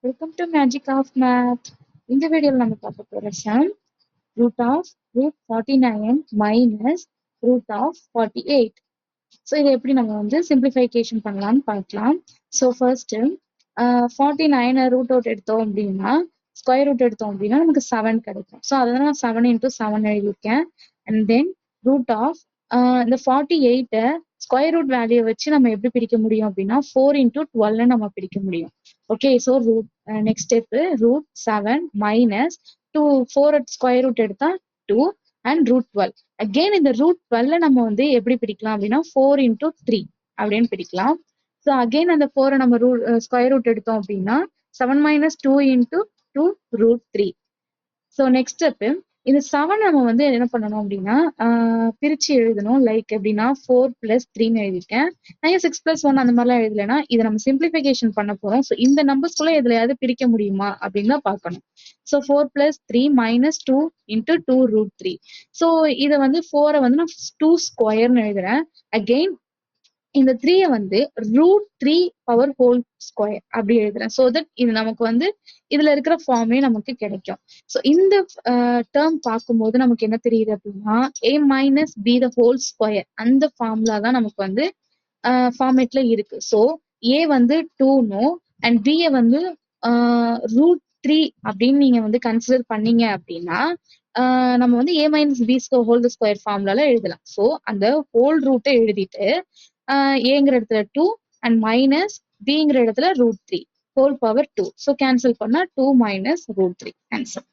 Welcome to Magic of Math. இந்த வீடியோல நம்ம பார்க்க போற sum root of root 49 minus root of 48. So இதை எப்படி நம்ம வந்து சிம்பிளிஃபிகேஷன் பண்ணலாம்னு பார்க்கலாம். ஸோ ஃபர்ஸ்ட் 49 ரூட் அவுட் எடுத்தோம் அப்படின்னா ஸ்கொயர் ரூட் எடுத்தோம் அப்படின்னா நமக்கு 7 கிடைக்கும். ஸோ அதை நான் 7 into 7 எழுதியிருக்கேன். அண்ட் தென் ரூட் ஆஃப் இந்த 48 ஸ்கொயர் ரூட் வேல்யூ வச்சு நம்ம எப்படி பிரிக்க முடியும் அப்படின்னா 4 into 12 நம்ம பிரிக்க முடியும். Okay, so root next step root 7 minus 2 4 square root எடுத்தா 2 அண்ட் ரூட் 12. அகெயின் இந்த ரூட் 12 நம்ம வந்து எப்படி பிரிக்கலாம் அப்படின்னா 4 into 3 அப்படின்னு பிரிக்கலாம். ஸோ அகெயின் அந்த 4 நம்ம ஸ்கொயர் ரூட் எடுத்தோம் அப்படின்னா 7 minus 2 into 2 root 3. So next step இந்த 7 நம்ம வந்து என்ன பண்ணணும் அப்படின்னா பிரிச்சு எழுதணும். லைக் எப்படின்னா 4 plus 3 எழுதிருக்கேன். நான் 6 plus 1 அந்த மாதிரிலாம் எழுதலைன்னா இதை நம்ம சிம்பிளிஃபிகேஷன் பண்ண போறோம். ஸோ இந்த நம்பர்ஸ்குள்ள எதுலையாவது பிரிக்க முடியுமா அப்படின்னு தான் பார்க்கணும். So 4 plus 3 minus 2 into 2 root 3. So இதை வந்து 4 வந்து நான் 2 ஸ்கொயர்னு எழுதுறேன். அகெயின் இந்த 3 வந்து ரூட் 3 பவர் ஹோல் ஸ்கொயர் அப்படி எழுதுறேன். ஸோ தட் இது நமக்கு வந்து இதுல இருக்கிற ஃபார்மே நமக்கு கிடைக்கும். ஸோ இந்த டேர்ம் பார்க்கும்போது நமக்கு என்ன தெரியுது அப்படின்னா a minus b the whole square அந்த ஃபார்முலா தான் நமக்கு வந்து ஃபார்மேட்ல இருக்கு. ஸோ a வந்து 2 அண்ட் b வந்து ரூட் 3 அப்படின்னு நீங்க வந்து கன்சிடர் பண்ணீங்க அப்படின்னா நம்ம வந்து a minus b whole square ஃபார்முலால எழுதலாம். ஸோ அந்த ஹோல் ரூட்டை எழுதிட்டு ஏங்கிற இடத்துல 2 அண்ட் மைனஸ் பிங்கிற இடத்துல root 3 whole power 2. So cancel பண்ணா 2 minus root 3 ஆன்சர்.